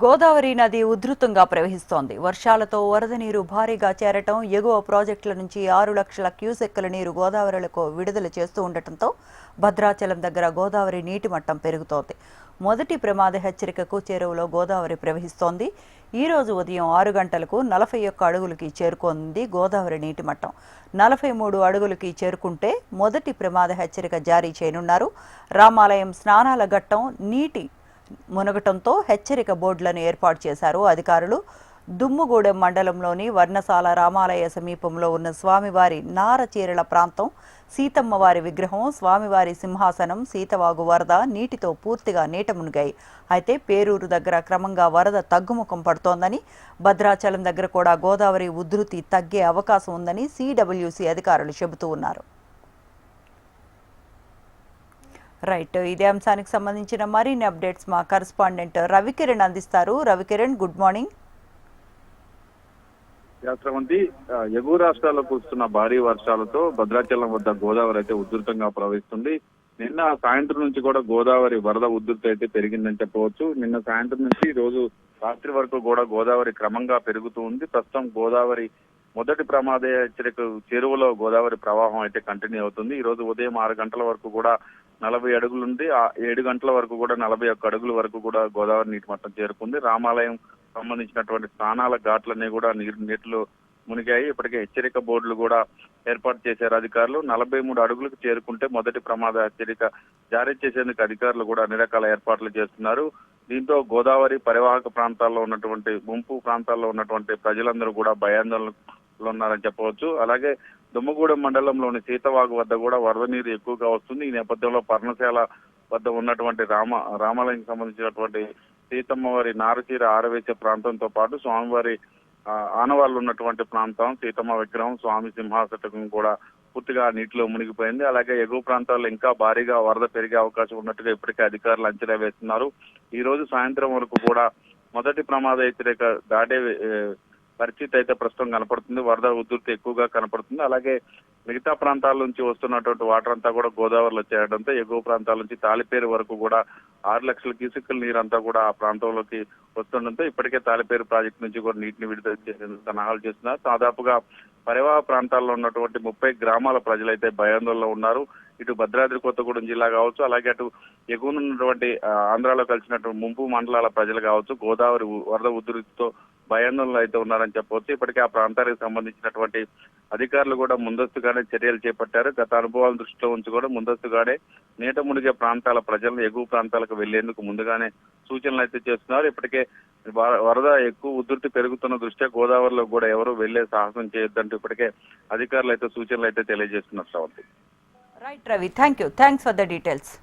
గోదావరి నది ఉధృతంగా ప్రవహిస్తోంది. వర్షాలతో వరద నీరు భారీగా చేరటం, ఎగువ ప్రాజెక్టుల నుంచి 6 లక్షల క్యూసెక్కుల నీరు గోదావరిలకు విడుదల చేస్తూ ఉండటంతో భద్రాచలం దగ్గర గోదావరి నీటి మట్టం పెరుగుతోంది. మొదటి ప్రమాద హెచ్చరికకు చేరువలో గోదావరి ప్రవహిస్తోంది. ఈ రోజు ఉదయం 6 గంటలకు 41 అడుగులకి చేరుకుంది గోదావరి నీటి మట్టం. 43 అడుగులకి చేరుకుంటే మొదటి ప్రమాద హెచ్చరిక జారీ చేయనున్నారు. రామాలయం స్నానాల ఘట్టం నీటి మునగటంతో హెచ్చరిక బోర్డులను ఏర్పాటు చేశారు అధికారులు. దుమ్ముగూడెం మండలంలోని వర్ణశాల రామాలయ సమీపంలో ఉన్న స్వామివారి నారచీరల ప్రాంతం, సీతమ్మవారి విగ్రహం, స్వామివారి సింహాసనం, సీతవాగు వరద నీటితో పూర్తిగా నీట మునిగాయి. అయితే పేరూరు దగ్గర క్రమంగా వరద తగ్గుముఖం పడుతోందని, భద్రాచలం దగ్గర కూడా గోదావరి ఉధృతి తగ్గే అవకాశం ఉందని సిడబ్ల్యూసి అధికారులు చెబుతూ ఉన్నారు. రైట్, ఇదే అంశానికి సంబంధించిన మరిన్ని అప్డేట్స్ మా కరెస్పాండెంట్ రవికిరణ్ అందిస్తారు. Ravikiran, good morning. యాత్రమంది ఎగువ రాష్ట్రాల్లో కురుస్తున్న భారీ వర్షాలతో భద్రాచలం వద్ద గోదావరి అయితే ఉధృతంగా ప్రవహిస్తుంది. నిన్న సాయంత్రం నుంచి కూడా గోదావరి వరద ఉధృతి అయితే పెరిగిందని చెప్పవచ్చు. నిన్న సాయంత్రం నుంచి ఈ రోజు రాత్రి వరకు కూడా గోదావరి క్రమంగా పెరుగుతూ ఉంది. ప్రస్తుతం గోదావరి మొదటి ప్రమాద హెచ్చరిక చెరువులో గోదావరి ప్రవాహం అయితే కంటిన్యూ అవుతుంది. ఈ రోజు ఉదయం 6 గంటల వరకు కూడా 40 అడుగులు ఉంది. 7 గంటల వరకు కూడా 41 అడుగుల వరకు కూడా గోదావరి నీటి మట్టం చేరుకుంది. రామాలయం సంబంధించినటువంటి స్నానాల ఘాట్లన్నీ కూడా నీటిలో మునిగాయి. ఇప్పటికే హెచ్చరిక బోర్డులు కూడా ఏర్పాటు చేశారు అధికారులు. 43 అడుగులకు చేరుకుంటే మొదటి ప్రమాద హెచ్చరిక జారీ చేసేందుకు అధికారులు కూడా అన్ని రకాల ఏర్పాట్లు చేస్తున్నారు. దీంతో గోదావరి పరివాహక ప్రాంతాల్లో ఉన్నటువంటి ముంపు ప్రాంతాల్లో ఉన్నటువంటి ప్రజలందరూ కూడా భయాందోళనలో ఉన్నారని చెప్పవచ్చు. అలాగే దుమ్మగూడెం మండలంలోని సీతవాగు వద్ద కూడా వరద నీరు ఎక్కువగా వస్తుంది. ఈ నేపథ్యంలో పర్ణశాల వద్ద ఉన్నటువంటి రామాలయం సంబంధించినటువంటి సీతమ్మవారి నారచీర ఆరవేసే ప్రాంతంతో పాటు స్వామివారి ఆనవాళ్లు ఉన్నటువంటి ప్రాంతం, సీతమ్మ విగ్రహం, స్వామి సింహాసనం కూడా పూర్తిగా నీటిలో మునిగిపోయింది. అలాగే ఎగువ ప్రాంతాల్లో ఇంకా భారీగా వరద పెరిగే అవకాశం ఉన్నట్టుగా ఇప్పటికే అధికారులు అంచనా వేస్తున్నారు. ఈ రోజు సాయంత్రం వరకు కూడా మొదటి ప్రమాద హెచ్చరిక దాటే పరిస్థితి అయితే ప్రస్తుతం కనపడుతుంది. వరద ఉధృతి ఎక్కువగా కనపడుతుంది. అలాగే మిగతా ప్రాంతాల నుంచి వస్తున్నటువంటి వాటర్ అంతా కూడా గోదావరిలో చేరడంతో ఎగువ ప్రాంతాల నుంచి తాలిపేరు వరకు కూడా 6 లక్షల క్యూసెక్కుల నీరంతా కూడా ఆ ప్రాంతంలోకి వస్తుండడంతో ఇప్పటికే తాలిపేరు ప్రాజెక్టు నుంచి కూడా నీటిని విడుదల చేసేందుకు సన్నాహాలు చేస్తున్నారు. దాదాపుగా పరివాహ ప్రాంతాల్లో ఉన్నటువంటి 30 గ్రామాల ప్రజలైతే భయాందోళనలో ఉన్నారు. ఇటు భద్రాద్రి కొత్తగూడెం జిల్లా కావచ్చు, అలాగే అటు ఎగువనున్నటువంటి ఆంధ్రాలో కలిసినటువంటి ముంపు మండలాల ప్రజలు కావచ్చు, గోదావరి వరద ఉధృతితో భయాందోళనలు అయితే ఉన్నారని చెప్పవచ్చు. ఇప్పటికే ఆ ప్రాంతానికి సంబంధించినటువంటి అధికారులు కూడా ముందస్తుగానే చర్యలు చేపట్టారు. గత అనుభవాలను దృష్టిలో ఉంచి కూడా ముందస్తుగానే నీట మునిగే ప్రాంతాల ప్రజలను ఎగువ ప్రాంతాలకు వెళ్లేందుకు ముందుగానే సూచనలు అయితే చేస్తున్నారు. ఇప్పటికే వరద ఎక్కువ ఉధృతి పెరుగుతున్న దృష్ట్యా గోదావరిలో కూడా ఎవరు వెళ్లే సాహసం చేయొద్దంటూ ఇప్పటికే అధికారులు అయితే సూచనలు అయితే తెలియజేస్తున్నారు. Right Ravi, thanks for the details.